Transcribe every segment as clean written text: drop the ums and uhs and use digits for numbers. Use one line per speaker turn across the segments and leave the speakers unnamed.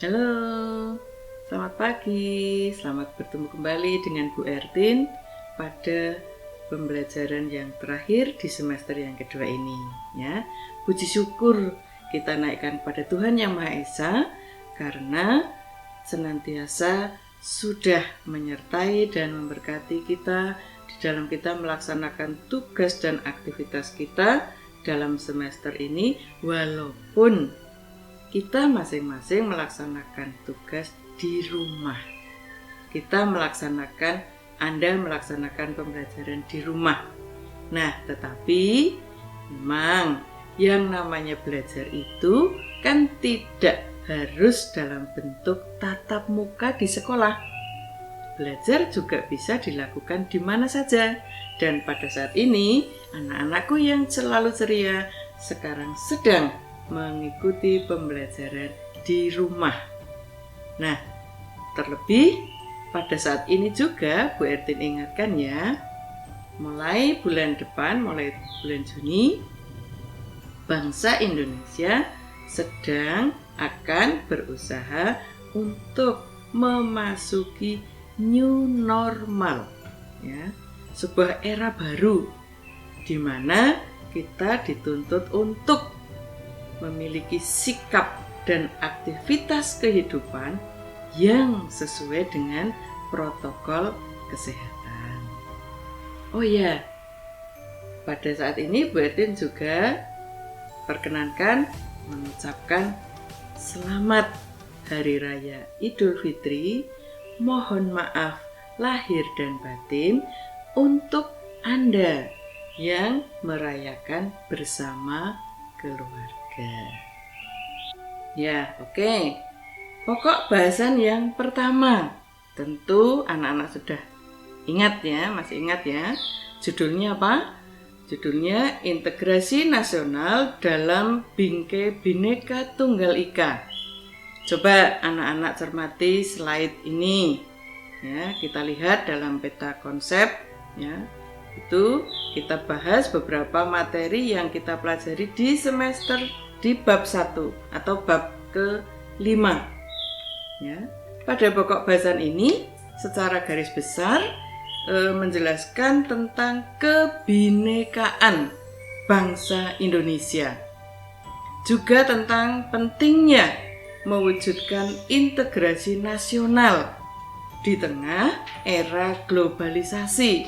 Halo, selamat pagi. Selamat bertemu kembali dengan Bu Ertin pada pembelajaran yang terakhir di semester yang kedua ini. Ya, puji syukur kita naikkan pada Tuhan Yang Maha Esa karena senantiasa sudah menyertai dan memberkati kita di dalam kita melaksanakan tugas dan aktivitas kita dalam semester ini, walaupun kita masing-masing melaksanakan tugas di rumah. Anda melaksanakan pembelajaran di rumah. Nah, tetapi memang yang namanya belajar itu kan tidak harus dalam bentuk tatap muka di sekolah. Belajar juga bisa dilakukan di mana saja. Dan pada saat ini, anak-anakku yang selalu ceria sekarang sedang mengikuti pembelajaran di rumah. Nah, terlebih pada saat ini juga Bu Ertin ingatkan ya, mulai bulan depan, mulai bulan Juni, bangsa Indonesia sedang akan berusaha untuk memasuki new normal, ya, sebuah era baru di mana kita dituntut untuk memiliki sikap dan aktivitas kehidupan yang sesuai dengan protokol kesehatan. Oh ya, pada saat ini Bu Ertin juga perkenankan mengucapkan selamat Hari Raya Idul Fitri. Mohon maaf lahir dan batin untuk Anda yang merayakan bersama keluarga. Ya, oke. Pokok bahasan yang pertama, tentu anak-anak sudah ingat ya, masih ingat ya. Judulnya apa? Judulnya Integrasi Nasional dalam Bingkai Bhinneka Tunggal Ika. Coba anak-anak cermati slide ini. Ya, kita lihat dalam peta konsep ya. Itu kita bahas beberapa materi yang kita pelajari di semester di bab 1 atau bab ke-5 ya. Pada pokok bahasan ini secara garis besar menjelaskan tentang kebhinekaan bangsa Indonesia, juga tentang pentingnya mewujudkan integrasi nasional di tengah era globalisasi,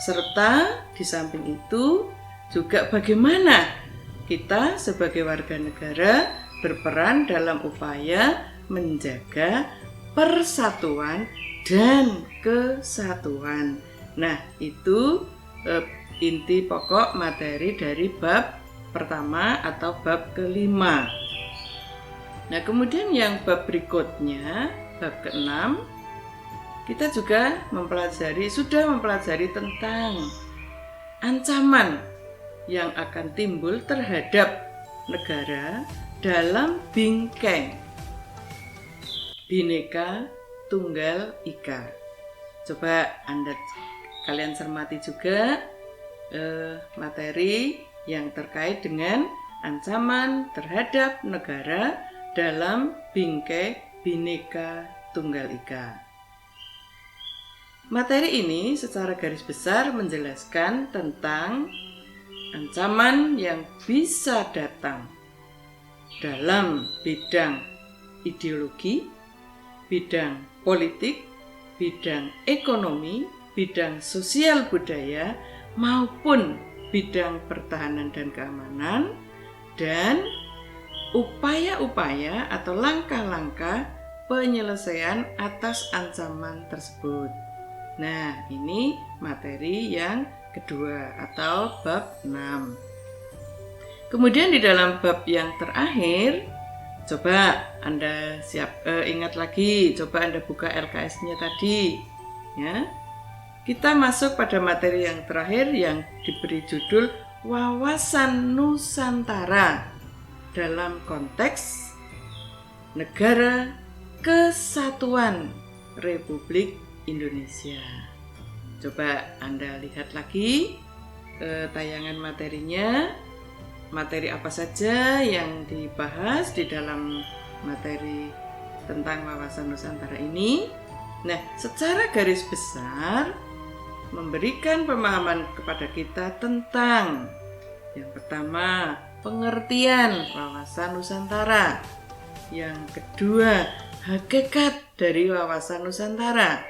serta di samping itu juga bagaimana kita sebagai warga negara berperan dalam upaya menjaga persatuan dan kesatuan. Nah, itu inti pokok materi dari bab pertama atau bab ke-5. Nah, kemudian yang bab berikutnya, bab ke-6, kita juga sudah mempelajari tentang ancaman yang akan timbul terhadap negara dalam bingkai Bhinneka Tunggal Ika. Coba kalian cermati juga materi yang terkait dengan ancaman terhadap negara dalam bingkai Bhinneka Tunggal Ika. Materi ini secara garis besar menjelaskan tentang ancaman yang bisa datang dalam bidang ideologi, bidang politik, bidang ekonomi, bidang sosial budaya, maupun bidang pertahanan dan keamanan, dan upaya-upaya atau langkah-langkah penyelesaian atas ancaman tersebut. Nah, ini materi yang kedua atau bab 6. Kemudian di dalam bab yang terakhir, coba Anda ingat lagi, coba Anda buka LKS-nya tadi ya. Kita masuk pada materi yang terakhir yang diberi judul Wawasan Nusantara dalam konteks Negara Kesatuan Republik Indonesia. Coba Anda lihat lagi tayangan materinya, materi apa saja yang dibahas di dalam materi tentang wawasan Nusantara ini. Nah, secara garis besar memberikan pemahaman kepada kita tentang yang pertama, pengertian wawasan Nusantara. Yang kedua, hakikat dari wawasan Nusantara.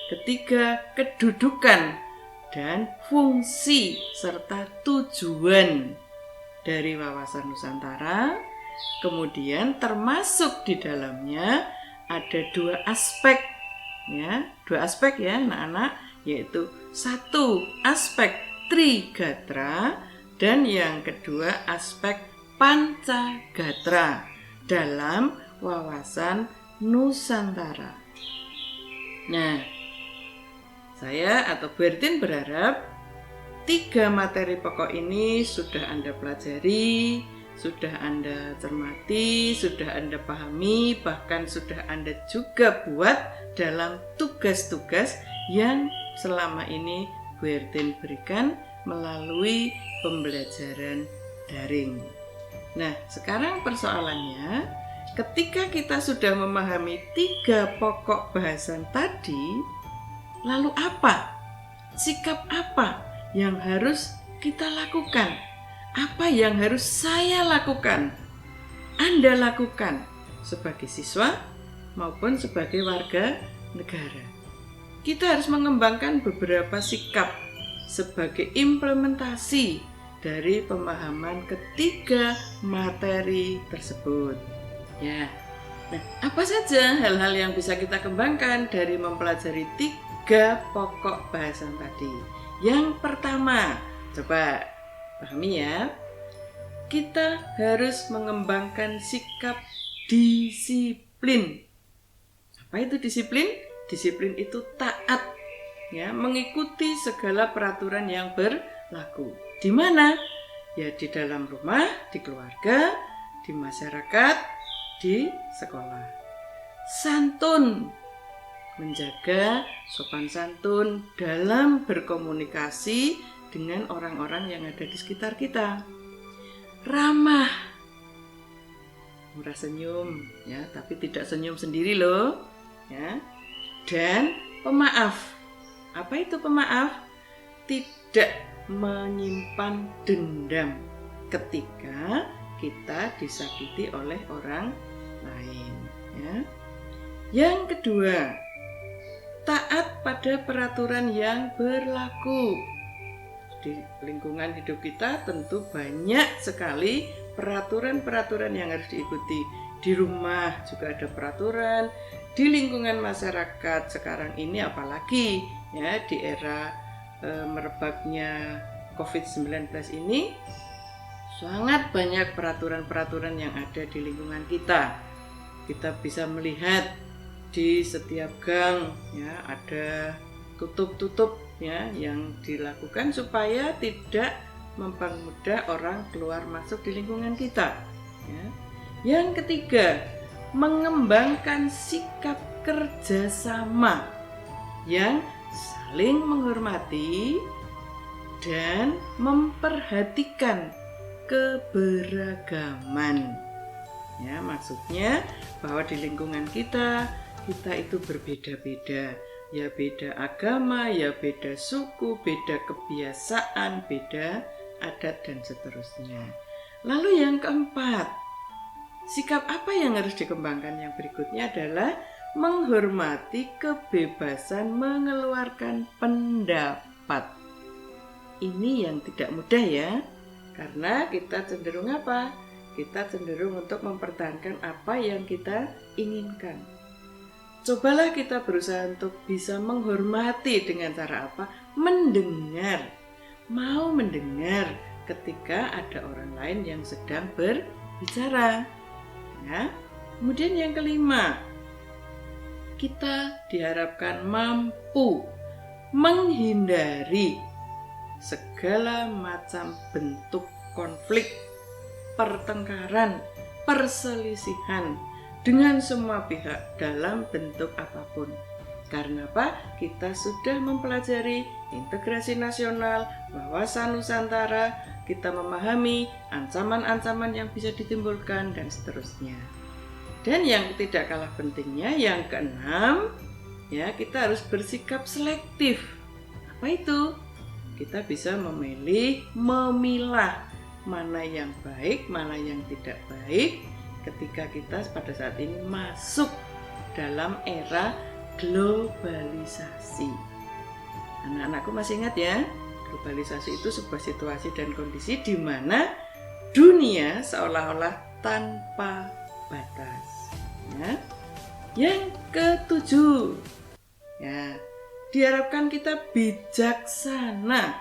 Ketiga, kedudukan dan fungsi serta tujuan dari wawasan Nusantara. Kemudian termasuk di dalamnya ada dua aspek ya anak-anak, yaitu satu aspek Trigatra dan yang kedua aspek Pancagatra dalam wawasan Nusantara. Nah, saya atau Bu Ertin berharap 3 materi pokok ini sudah Anda pelajari, sudah Anda cermati, sudah Anda pahami, bahkan sudah Anda juga buat dalam tugas-tugas yang selama ini Bu Ertin berikan melalui pembelajaran daring. Nah, sekarang persoalannya, ketika kita sudah memahami 3 pokok bahasan tadi, lalu apa? Sikap apa yang harus kita lakukan? Apa yang harus saya lakukan? Anda lakukan sebagai siswa maupun sebagai warga negara. Kita harus mengembangkan beberapa sikap sebagai implementasi dari pemahaman ketiga materi tersebut. Ya. Nah, apa saja hal-hal yang bisa kita kembangkan dari mempelajari 3 pokok bahasan tadi? Yang pertama, coba pahami ya. Kita harus mengembangkan sikap disiplin. Apa itu disiplin? Disiplin itu taat, ya, mengikuti segala peraturan yang berlaku. Di mana? Ya di dalam rumah, di keluarga, di masyarakat, di sekolah. Santun, menjaga sopan santun dalam berkomunikasi dengan orang-orang yang ada di sekitar kita. Ramah, murah senyum, ya, tapi tidak senyum sendiri loh, ya. Dan pemaaf. Apa itu pemaaf? Tidak menyimpan dendam ketika kita disakiti oleh orang lain, ya. Yang kedua, taat pada peraturan yang berlaku. Di lingkungan hidup kita tentu banyak sekali peraturan-peraturan yang harus diikuti. Di rumah juga ada peraturan, di lingkungan masyarakat sekarang ini apalagi ya di era merebaknya COVID-19 ini, sangat banyak peraturan-peraturan yang ada di lingkungan kita. Kita bisa melihat di setiap gang ya ada tutup-tutup ya yang dilakukan supaya tidak mempermudah orang keluar masuk di lingkungan kita. Ya. Yang ketiga, mengembangkan sikap kerjasama yang saling menghormati dan memperhatikan keberagaman. Ya, maksudnya bahwa di lingkungan kita itu berbeda-beda. Ya beda agama, ya beda suku, beda kebiasaan, beda adat dan seterusnya. Lalu yang keempat, sikap apa yang harus dikembangkan? Yang berikutnya adalah menghormati kebebasan mengeluarkan pendapat. Ini yang tidak mudah ya, karena kita cenderung apa? Kita cenderung untuk mempertahankan apa yang kita inginkan. Cobalah kita berusaha untuk bisa menghormati dengan cara apa? Mendengar. Mau mendengar ketika ada orang lain yang sedang berbicara. Ya. Kemudian yang kelima, kita diharapkan mampu menghindari segala macam bentuk konflik, pertengkaran, perselisihan dengan semua pihak dalam bentuk apapun. Karena apa? Kita sudah mempelajari integrasi nasional, wawasan Nusantara, kita memahami ancaman-ancaman yang bisa ditimbulkan dan seterusnya. Dan yang tidak kalah pentingnya, yang keenam, ya, kita harus bersikap selektif. Apa itu? Kita bisa memilah mana yang baik, mana yang tidak baik ketika kita pada saat ini masuk dalam era globalisasi. Anak-anakku masih ingat ya, globalisasi itu sebuah situasi dan kondisi di mana dunia seolah-olah tanpa batas. Ya. Yang ketujuh, ya, diharapkan kita bijaksana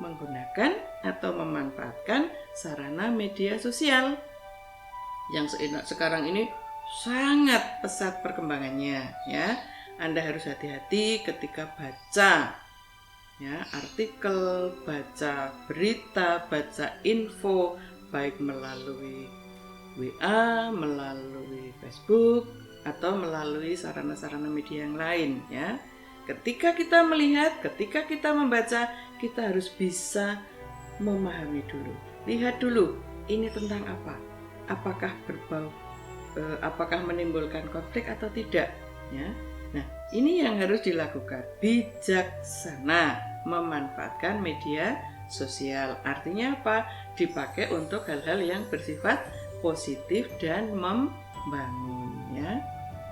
menggunakan atau memanfaatkan sarana media sosial yang sekarang ini sangat pesat perkembangannya, ya. Anda harus hati-hati ketika baca, ya, artikel, baca berita, baca info, baik melalui WA, melalui Facebook, atau melalui sarana-sarana media yang lain, ya. Ketika kita melihat, ketika kita membaca, kita harus bisa memahami dulu. Lihat dulu, ini tentang apa? Apakah apakah menimbulkan konflik atau tidak, ya. Nah, ini yang harus dilakukan. Bijaksana memanfaatkan media sosial. Artinya apa? Dipakai untuk hal-hal yang bersifat positif dan membangun, ya.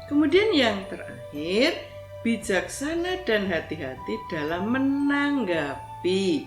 Kemudian yang terakhir, bijaksana dan hati-hati dalam menanggapi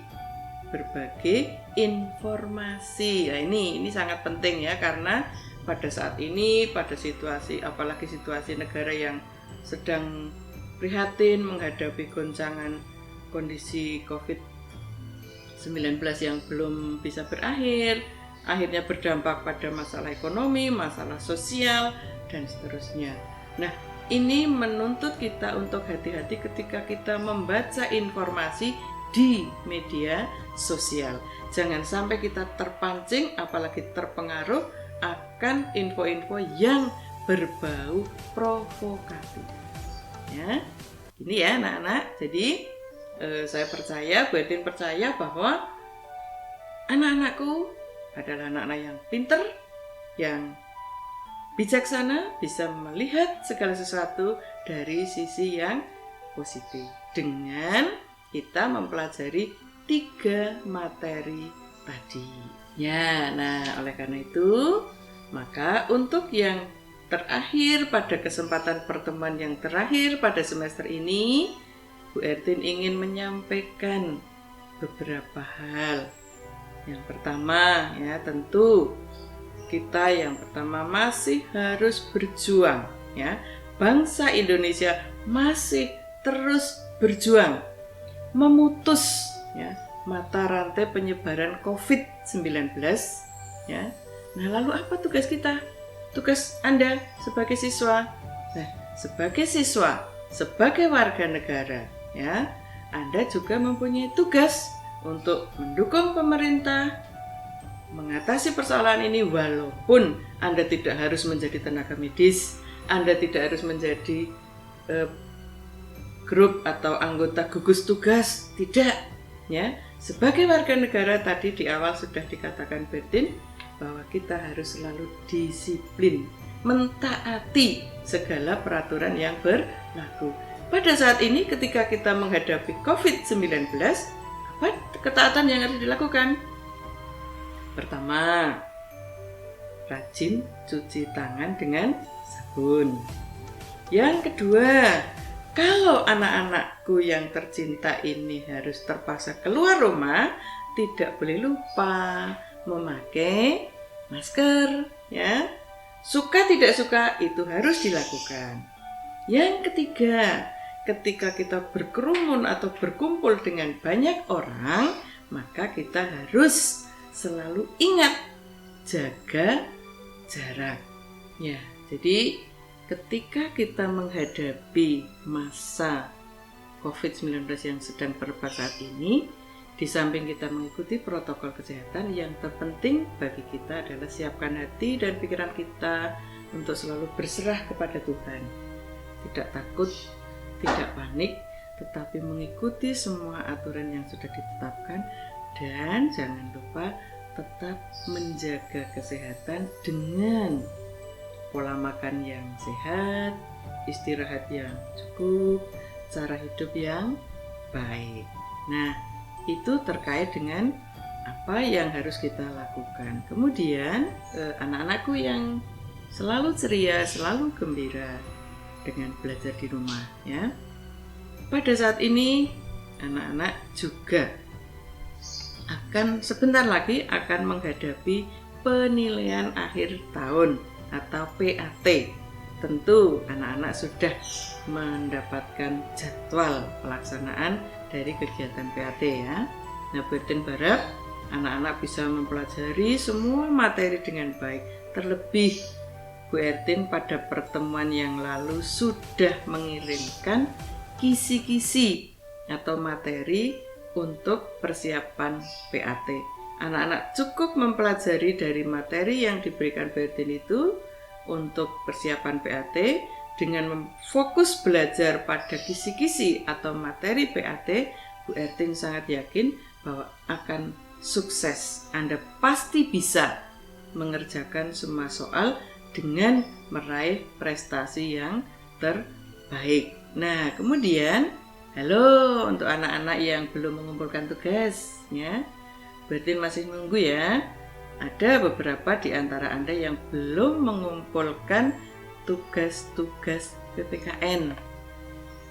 berbagai informasi. Nah, ini sangat penting ya, karena pada saat ini, pada situasi, apalagi situasi negara yang sedang prihatin menghadapi goncangan kondisi COVID-19 yang belum bisa berakhir, akhirnya berdampak pada masalah ekonomi, masalah sosial, dan seterusnya. Nah, ini menuntut kita untuk hati-hati ketika kita membaca informasi di media sosial. Jangan sampai kita terpancing, apalagi terpengaruh akan info-info yang berbau provokatif. Ya, ini ya anak-anak. Jadi saya percaya, Bu Edin percaya bahwa anak-anakku adalah anak-anak yang pinter, yang bijaksana, bisa melihat segala sesuatu dari sisi yang positif dengan kita mempelajari 3 materi tadi. Ya, nah oleh karena itu, maka untuk yang terakhir pada kesempatan pertemuan yang terakhir pada semester ini, Bu Ertin ingin menyampaikan beberapa hal. Yang pertama, ya, tentu kita yang pertama masih harus berjuang, ya. Bangsa Indonesia masih terus berjuang memutus, ya, mata rantai penyebaran COVID-19, ya. Nah, lalu apa tugas kita? Tugas Anda sebagai siswa. Nah, sebagai siswa, sebagai warga negara, ya, Anda juga mempunyai tugas untuk mendukung pemerintah mengatasi persoalan ini, walaupun Anda tidak harus menjadi tenaga medis, Anda tidak harus menjadi grup atau anggota gugus tugas, tidak, ya. Sebagai warga negara, tadi di awal sudah dikatakan Bertin bahwa kita harus selalu disiplin, mentaati segala peraturan yang berlaku. Pada saat ini ketika kita menghadapi COVID-19, apa ketaatan yang harus dilakukan? Pertama, rajin cuci tangan dengan sabun. Yang kedua, kalau anak-anakku yang tercinta ini harus terpaksa keluar rumah, tidak boleh lupa memakai masker, ya. Suka tidak suka itu harus dilakukan. Yang ketiga, ketika kita berkerumun atau berkumpul dengan banyak orang, maka kita harus selalu ingat jaga jarak. Ya, jadi ketika kita menghadapi masa COVID-19 yang sedang berubah saat ini, di samping kita mengikuti protokol kesehatan, yang terpenting bagi kita adalah siapkan hati dan pikiran kita untuk selalu berserah kepada Tuhan. Tidak takut, tidak panik, tetapi mengikuti semua aturan yang sudah ditetapkan, dan jangan lupa tetap menjaga kesehatan dengan pola makan yang sehat, istirahat yang cukup, cara hidup yang baik. Nah, itu terkait dengan apa yang harus kita lakukan. Kemudian anak-anakku yang selalu ceria, selalu gembira dengan belajar di rumah, ya. Pada saat ini anak-anak juga sebentar lagi akan menghadapi penilaian akhir tahun atau PAT. Tentu anak-anak sudah mendapatkan jadwal pelaksanaan dari kegiatan PAT, ya. Nah, Bu Ertin berharap anak-anak bisa mempelajari semua materi dengan baik. Terlebih Bu Ertin pada pertemuan yang lalu sudah mengirimkan kisi-kisi atau materi untuk persiapan PAT. Anak-anak cukup mempelajari dari materi yang diberikan Bu Ertin itu untuk persiapan PAT dengan fokus belajar pada kisi-kisi atau materi PAT. Bu Ertin sangat yakin bahwa akan sukses. Anda pasti bisa mengerjakan semua soal dengan meraih prestasi yang terbaik. Nah, kemudian halo untuk anak-anak yang belum mengumpulkan tugasnya. Berarti masih nunggu, ya. Ada beberapa di antara Anda yang belum mengumpulkan tugas-tugas PPKN.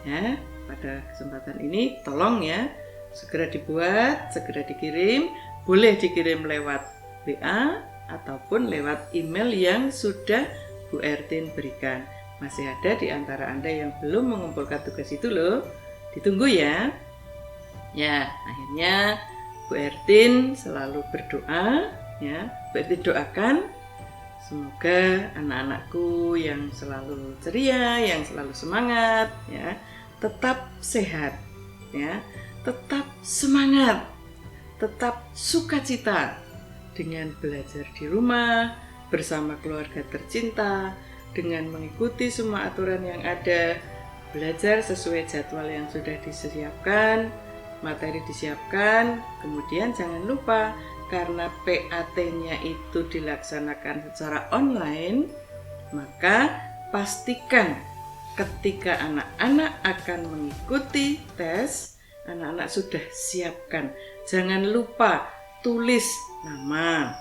Ya, pada kesempatan ini tolong ya, segera dibuat, segera dikirim. Boleh dikirim lewat WA ataupun lewat email yang sudah Bu Ertin berikan. Masih ada di antara Anda yang belum mengumpulkan tugas itu loh. Ditunggu ya. Ya, akhirnya Bu Ertin selalu berdoa, ya. Bu Ertin doakan semoga anak-anakku yang selalu ceria, yang selalu semangat, ya, tetap sehat, ya, tetap semangat, tetap sukacita dengan belajar di rumah bersama keluarga tercinta, dengan mengikuti semua aturan yang ada, belajar sesuai jadwal yang sudah disiapkan, materi disiapkan. Kemudian jangan lupa, karena PAT-nya itu dilaksanakan secara online, maka pastikan ketika anak-anak akan mengikuti tes, anak-anak sudah siapkan. Jangan lupa tulis nama,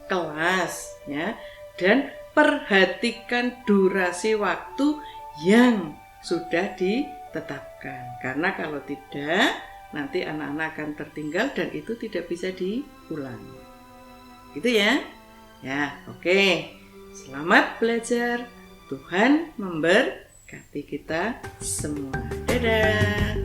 kelas, ya, dan perhatikan durasi waktu yang sudah ditetapkan. Karena kalau tidak, nanti anak-anak akan tertinggal dan itu tidak bisa diulang. Gitu ya. Ya, oke. Selamat belajar. Tuhan memberkati kita semua. Dadah.